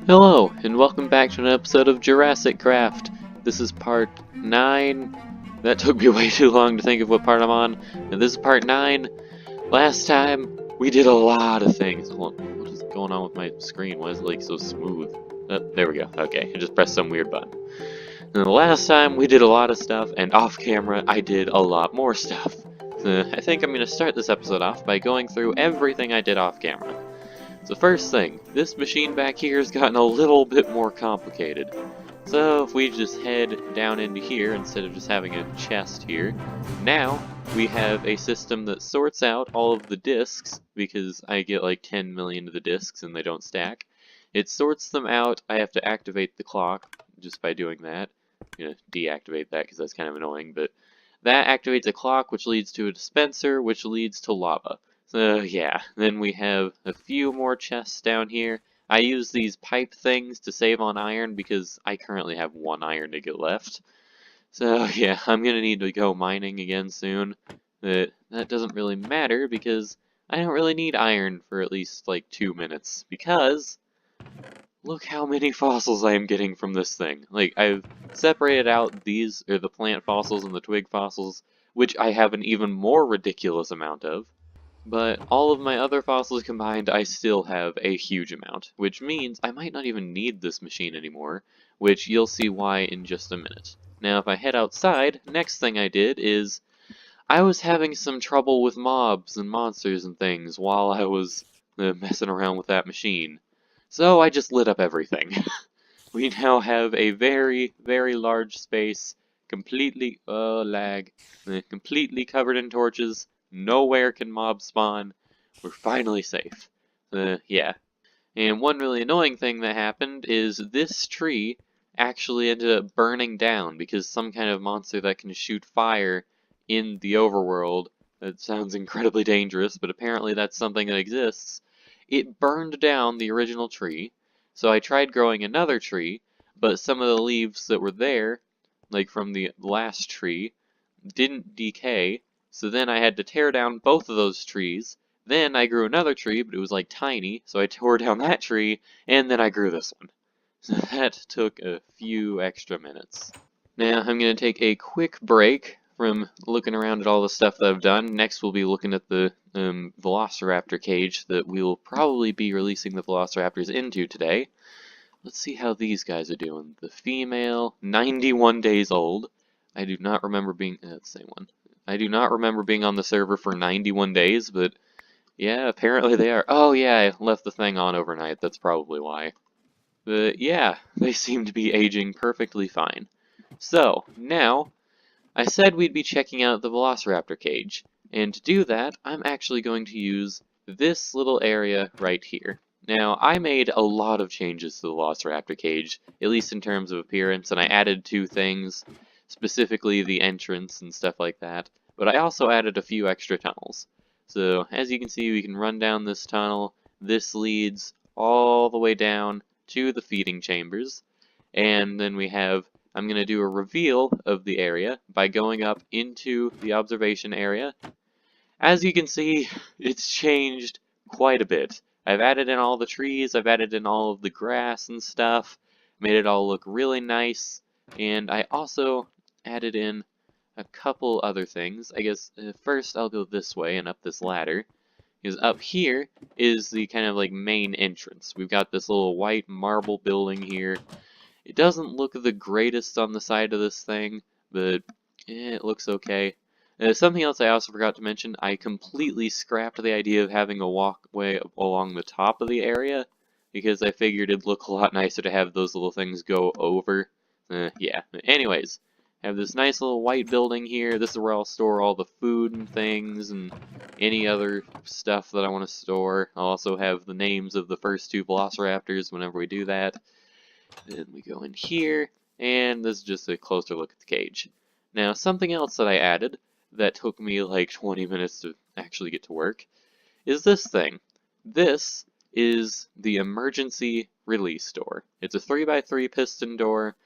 Hello, and welcome back to an episode of Jurassicraft. This is part 9. That took me way too long to think of what part I'm on. And this is part 9. Last time, we did a lot of things. Hold on, what is going on with my screen? Why is it like so smooth? There we go. Okay, I just pressed some weird button. And the last time, we did a lot of stuff, and off camera, I did a lot more stuff. I think I'm going to start this episode off by going through everything I did off camera. So first thing, this machine back here has gotten a little bit more complicated. So if we just head down into here instead of just having a chest here, now we have a system that sorts out all of the discs, because I get like 10 million of the discs and they don't stack. It sorts them out. I have to activate the clock just by doing that. I'm going to deactivate that because that's kind of annoying, but that activates a clock, which leads to a dispenser, which leads to lava. So yeah, then we have a few more chests down here. I use these pipe things to save on iron because I currently have 1 iron to get left. So yeah, I'm gonna need to go mining again soon. But that doesn't really matter because I don't really need iron for at least like 2 minutes, because look how many fossils I am getting from this thing. Like, I've separated out these, or the plant fossils and the twig fossils, which I have an even more ridiculous amount of. But all of my other fossils combined, I still have a huge amount, which means I might not even need this machine anymore, which you'll see why in just a minute. Now, if I head outside, next thing I did is I was having some trouble with mobs and monsters and things while I was messing around with that machine. So I just lit up everything. We now have a very, very large space, completely, completely covered in torches. Nowhere can mobs spawn. We're finally safe. Yeah. And one really annoying thing that happened is this tree actually ended up burning down because some kind of monster that can shoot fire in the overworld, that sounds incredibly dangerous, but apparently that's something that exists. It burned down the original tree, so I tried growing another tree, but some of the leaves that were there, like from the last tree, didn't decay, so then I had to tear down both of those trees. Then I grew another tree, but it was like tiny, so I tore down that tree, and then I grew this one. So that took a few extra minutes. Now I'm going to take a quick break from looking around at all the stuff that I've done. Next we'll be looking at the Velociraptor cage that we'll probably be releasing the Velociraptors into today. Let's see how these guys are doing. The female, 91 days old. I do not remember being... that's the same one. I do not remember being on the server for 91 days, but yeah, apparently they are. Oh yeah, I left the thing on overnight. That's probably why. But yeah, they seem to be aging perfectly fine. So, now, I said we'd be checking out the Velociraptor cage, and to do that, I'm actually going to use this little area right here. Now, I made a lot of changes to the Velociraptor cage, at least in terms of appearance, and I added 2 things, specifically the entrance and stuff like that, but I also added a few extra tunnels. So, as you can see, we can run down this tunnel. This leads all the way down to the feeding chambers, and then we have I'm going to do a reveal of the area by going up into the observation area. As you can see, it's changed quite a bit. I've added in all the trees, I've added in all of the grass and stuff, made it all look really nice, and I also added in a couple other things. I guess first I'll go this way and up this ladder, because up here is the kind of like main entrance. We've got this little white marble building here. It doesn't look the greatest on the side of this thing, but it looks okay. Something else I also forgot to mention, I completely scrapped the idea of having a walkway along the top of the area, because I figured it'd look a lot nicer to have those little things go over. Yeah, anyways, I have this nice little white building here. This is where I'll store all the food and things and any other stuff that I want to store. I'll also have the names of the first 2 Velociraptors whenever we do that. Then we go in here, and this is just a closer look at the cage. Now, something else that I added that took me like 20 minutes to actually get to work is this thing. This is the emergency release door. It's a 3x3 piston door.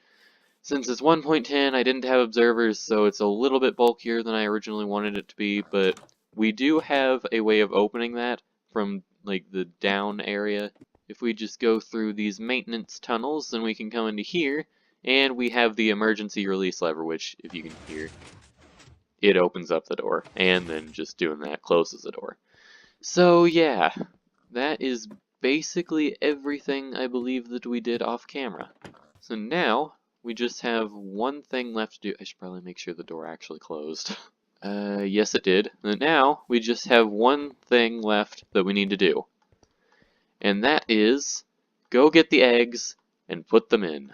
Since it's 1.10, I didn't have observers, so it's a little bit bulkier than I originally wanted it to be, but we do have a way of opening that from like the down area. if we just go through these maintenance tunnels, then we can come into here, and we have the emergency release lever, which, if you can hear, it opens up the door, and then just doing that closes the door. So yeah, that is basically everything I believe that we did off camera. So now, we just have one thing left to do. I should probably make sure the door actually closed. Yes it did. And now, we just have one thing left that we need to do. And that is, go get the eggs and put them in.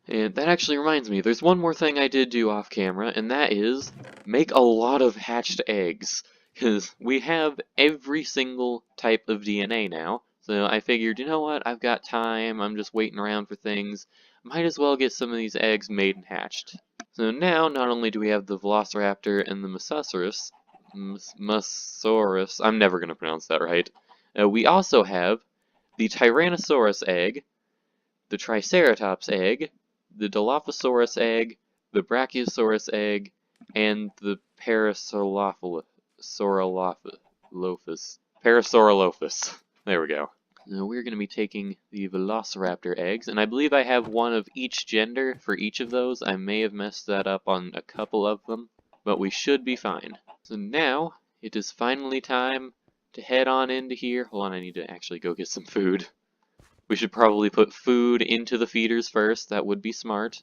And that actually reminds me, there's one more thing I did do off camera, and that is, make a lot of hatched eggs. Because we have every single type of DNA now, so I figured, you know what, I've got time, I'm just waiting around for things, might as well get some of these eggs made and hatched. So now, not only do we have the Velociraptor and the Musaurus, I'm never going to pronounce that right, we also have the Tyrannosaurus egg, the Triceratops egg, the Dilophosaurus egg, the Brachiosaurus egg, and the Parasaurolophus. There we go. Now we're going to be taking the Velociraptor eggs, and I believe I have one of each gender for each of those. I may have messed that up on a couple of them, but we should be fine. So now, it is finally time to head on into here. Hold on, I need to actually go get some food. We should probably put food into the feeders first. That would be smart.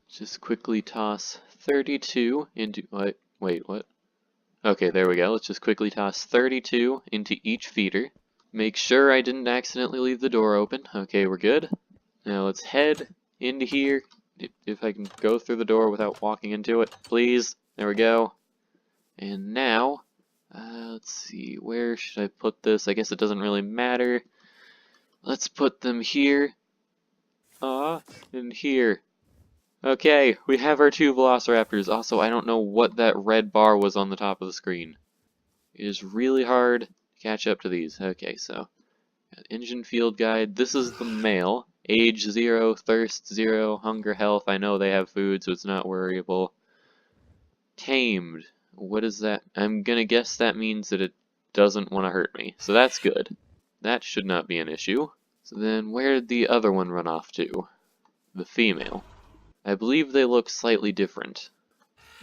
Just quickly toss 32 into... Wait, what? Okay, there we go. Let's just quickly toss 32 into each feeder. Make sure I didn't accidentally leave the door open. Okay, we're good. Now let's head into here. If I can go through the door without walking into it, please. There we go. And now, let's see, where should I put this? I guess it doesn't really matter. Let's put them here. And here. Okay, we have our two Velociraptors. Also, I don't know what that red bar was on the top of the screen. It is really hard to catch up to these. Okay, so, got engine field guide. This is the male. Age 0, thirst 0, hunger, health. I know they have food, so it's not worryable. Tamed. What is that? I'm gonna guess that means that it doesn't want to hurt me. So that's good. That should not be an issue. So then, where did the other one run off to? The female. I believe they look slightly different.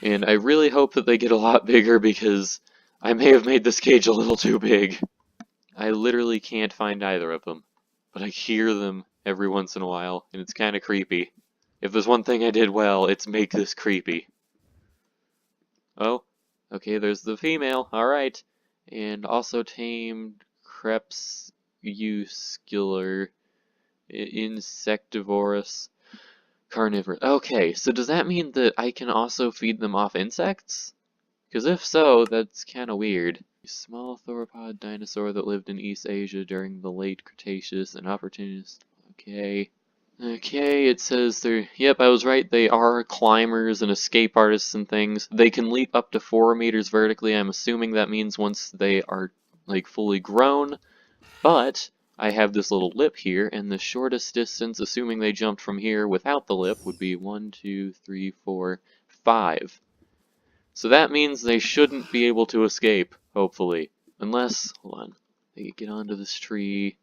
And I really hope that they get a lot bigger because I may have made this cage a little too big. I literally can't find either of them. But I hear them every once in a while, and it's kind of creepy. If there's one thing I did well, it's make this creepy. Oh, okay, there's the female, alright. And also tamed crepuscular insectivorous carnivore. Okay, so does that mean that I can also feed them off insects? Because if so, that's kind of weird. Small theropod dinosaur that lived in East Asia during the late Cretaceous and opportunist. Okay. Okay, it says they're... Yep, I was right. They are climbers and escape artists and things. They can leap up to 4 meters vertically. I'm assuming that means once they are, like, fully grown. But I have this little lip here, and the shortest distance, assuming they jumped from here without the lip, would be 1, 2, 3, 4, 5. So that means they shouldn't be able to escape, hopefully. Unless, hold on, they get onto this tree,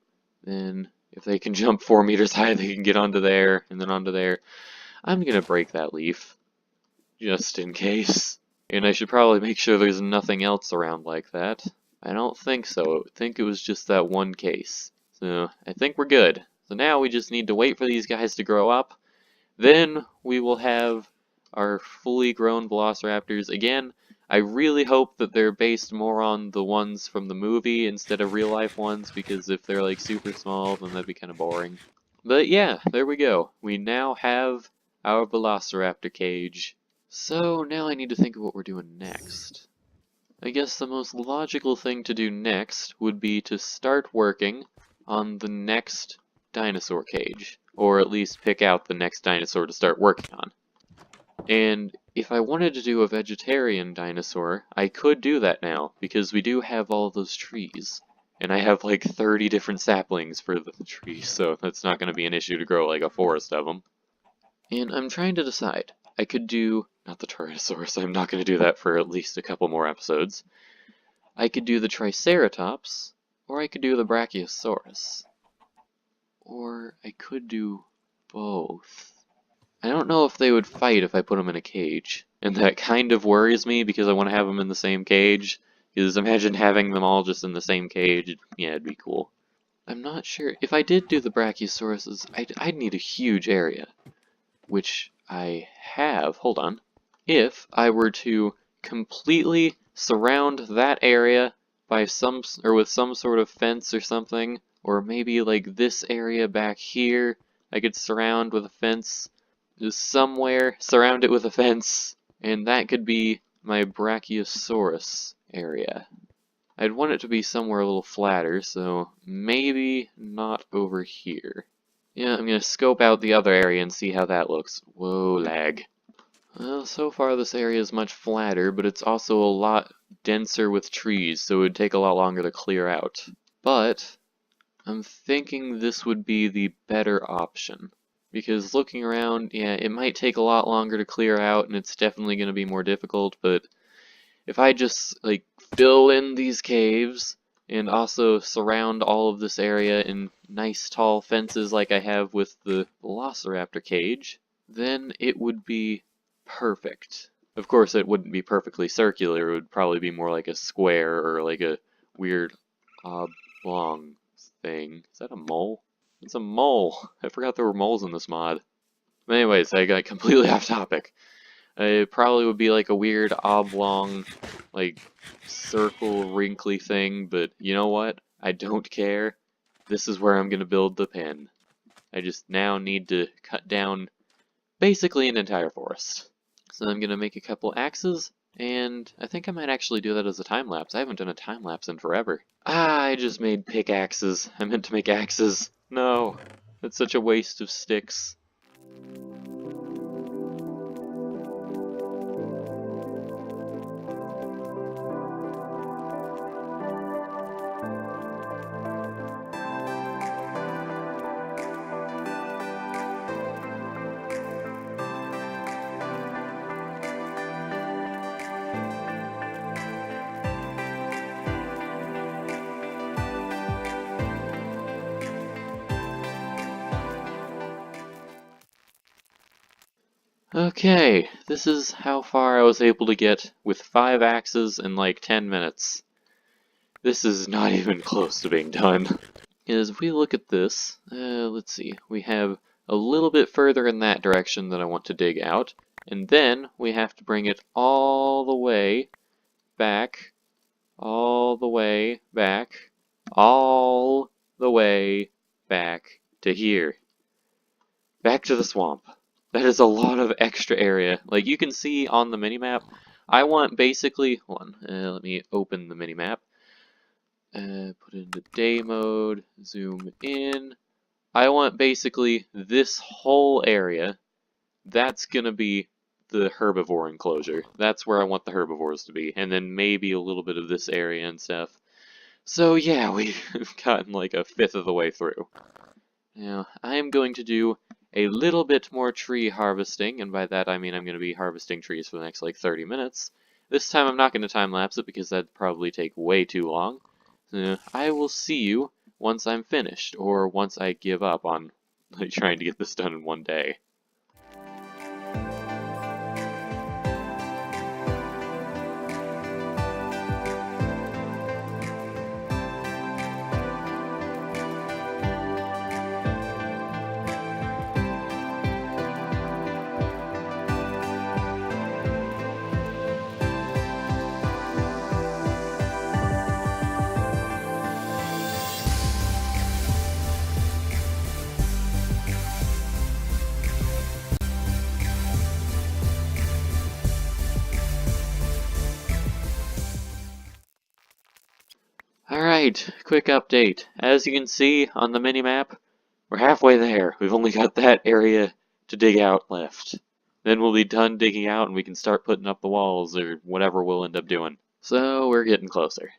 then if they can jump 4 meters high, they can get onto there, and then onto there. I'm gonna break that leaf, just in case. And I should probably make sure there's nothing else around like that. I don't think so. I think it was just that one case. So, I think we're good. So now we just need to wait for these guys to grow up. Then we will have our fully grown Velociraptors. Again, I really hope that they're based more on the ones from the movie instead of real life ones, because if they're like super small, then that'd be kind of boring. But yeah, there we go. We now have our Velociraptor cage. So now I need to think of what we're doing next. I guess the most logical thing to do next would be to start working on the next dinosaur cage, or at least pick out the next dinosaur to start working on. And if I wanted to do a vegetarian dinosaur, I could do that now, because we do have all those trees. And I have like 30 different saplings for the trees, so that's not going to be an issue to grow like a forest of them. And I'm trying to decide. I could do, not the Tyrannosaurus, I'm not going to do that for at least a couple more episodes. I could do the Triceratops, or I could do the Brachiosaurus. I could do both. I don't know if they would fight if I put them in a cage. And that kind of worries me because I want to have them in the same cage. Because imagine having them all just in the same cage. Yeah, it'd be cool. I'm not sure. If I did do the Brachiosauruses, I'd need a huge area. Which I have. Hold on. If I were to completely surround that area by with some sort of fence or something, or maybe like this area back here, I could surround with a fence. Just somewhere, surround it with a fence, and that could be my Brachiosaurus area. I'd want it to be somewhere a little flatter, so maybe not over here. Yeah, I'm gonna scope out the other area and see how that looks. Whoa, lag. Well, so far this area is much flatter, but it's also a lot denser with trees, so it would take a lot longer to clear out. But I'm thinking this would be the better option. Because looking around, yeah, it might take a lot longer to clear out, and it's definitely going to be more difficult, but if I just, like, fill in these caves, and also surround all of this area in nice tall fences like I have with the Velociraptor cage, then it would be perfect. Of course, it wouldn't be perfectly circular, it would probably be more like a square, or like a weird oblong thing. Is that a mole? It's a mole. I forgot there were moles in this mod. But anyways, I got completely off topic. It probably would be like a weird oblong, like, circle, wrinkly thing, but you know what? I don't care. This is where I'm going to build the pen. I just now need to cut down basically an entire forest. So I'm going to make a couple axes, and I think I might actually do that as a time-lapse. I haven't done a time-lapse in forever. Ah, I just made pickaxes. I meant to make axes. No, that's such a waste of sticks. Okay, this is how far I was able to get with 5 axes in like 10 minutes. This is not even close to being done. As we look at this, let's see, we have a little bit further in that direction that I want to dig out, and then we have to bring it all the way back, all the way back, all the way back to here. Back to the swamp. That is a lot of extra area. Like you can see on the minimap, I want basically, hold on, let me open the minimap. Put it into day mode, zoom in. I want basically this whole area. That's gonna be the herbivore enclosure. That's where I want the herbivores to be. And then maybe a little bit of this area and stuff. So yeah, we've gotten like a fifth of the way through. Now, I am going to do a little bit more tree harvesting, and by that I mean I'm going to be harvesting trees for the next like 30 minutes. This time I'm not going to time-lapse it because that'd probably take way too long. I will see you once I'm finished, or once I give up on like, trying to get this done in one day. Alright, quick update. As you can see on the minimap, we're halfway there. We've only got that area to dig out left. Then we'll be done digging out and we can start putting up the walls or whatever we'll end up doing. So we're getting closer.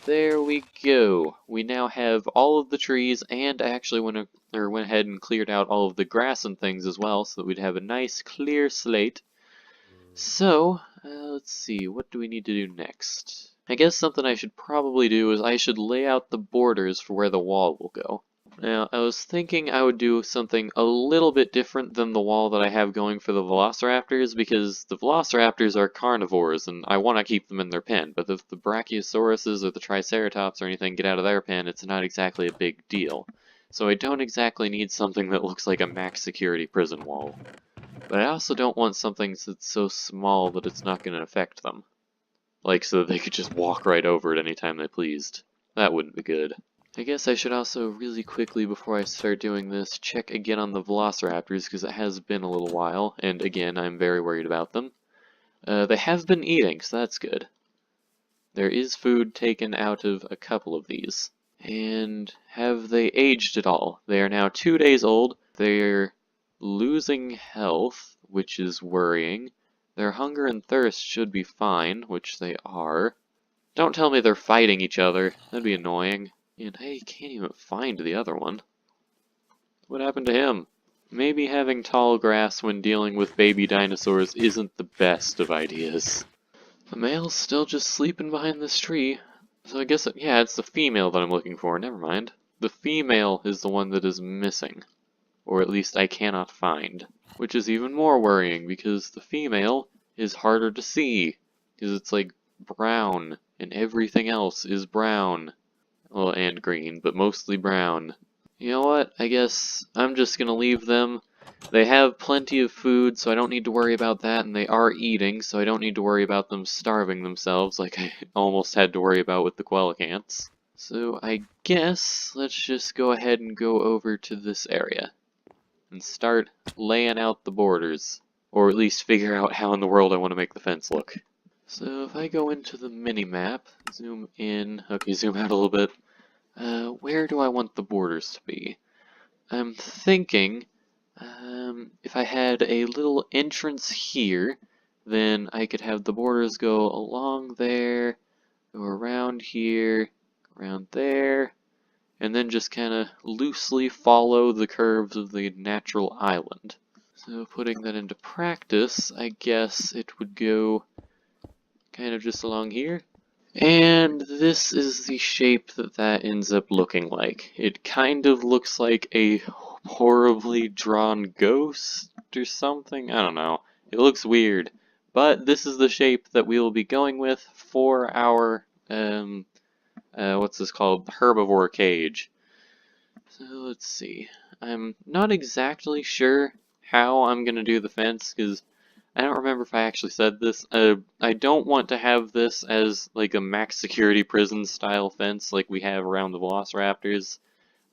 there we go. We now have all of the trees, and I actually went ahead and cleared out all of the grass and things as well, so that we'd have a nice clear slate. So, let's see, what do we need to do next? I guess something I should probably do is I should lay out the borders for where the wall will go. Now, I was thinking I would do something a little bit different than the wall that I have going for the Velociraptors, because the Velociraptors are carnivores, and I want to keep them in their pen, but if the Brachiosauruses or the Triceratops or anything get out of their pen, it's not exactly a big deal. So I don't exactly need something that looks like a max security prison wall. But I also don't want something that's so small that it's not going to affect them. Like, so that they could just walk right over it anytime they pleased. That wouldn't be good. I guess I should also really quickly, before I start doing this, check again on the Velociraptors, because it has been a little while, and again, I'm very worried about them. They have been eating, so that's good. There is food taken out of a couple of these. And have they aged at all? They are now 2 days old. They're losing health, which is worrying. Their hunger and thirst should be fine, which they are. Don't tell me they're fighting each other. That'd be annoying. And I can't even find the other one. What happened to him? Maybe having tall grass when dealing with baby dinosaurs isn't the best of ideas. The male's still just sleeping behind this tree. So I guess, yeah, it's the female that I'm looking for. Never mind. The female is the one that is missing. Or at least I cannot find. Which is even more worrying, because the female is harder to see. Because it's like brown, and everything else is brown. Well, and green, but mostly brown. You know what? I guess I'm just gonna leave them. They have plenty of food, so I don't need to worry about that, and they are eating, so I don't need to worry about them starving themselves like I almost had to worry about with the Coelacanths. So I guess let's just go ahead and go over to this area and start laying out the borders, or at least figure out how in the world I want to make the fence look. So if I go into the mini-map, zoom in, okay, zoom out a little bit, where do I want the borders to be? I'm thinking, if I had a little entrance here, then I could have the borders go along there, go around here, around there, and then just kind of loosely follow the curves of the natural island. So putting that into practice, I guess it would go kind of just along here. And this is the shape that ends up looking like. It kind of looks like a horribly drawn ghost or something. I don't know. It looks weird. But this is the shape that we will be going with for our, what's this called? Herbivore cage. So let's see. I'm not exactly sure how I'm going to do the fence, because I don't remember if I actually said this. I don't want to have this as like a max security prison style fence like we have around the Velociraptors,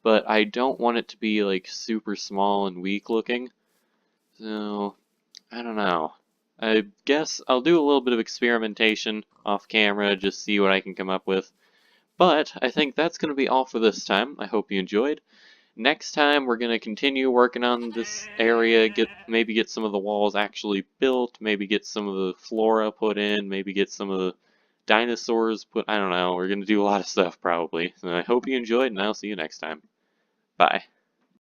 but I don't want it to be like super small and weak looking. So, I don't know. I guess I'll do a little bit of experimentation off camera, just see what I can come up with. But I think that's going to be all for this time. I hope you enjoyed. Next time, we're going to continue working on this area, maybe get some of the walls actually built, maybe get some of the flora put in, maybe get some of the dinosaurs put, I don't know, we're going to do a lot of stuff probably. So I hope you enjoyed, and I'll see you next time. Bye.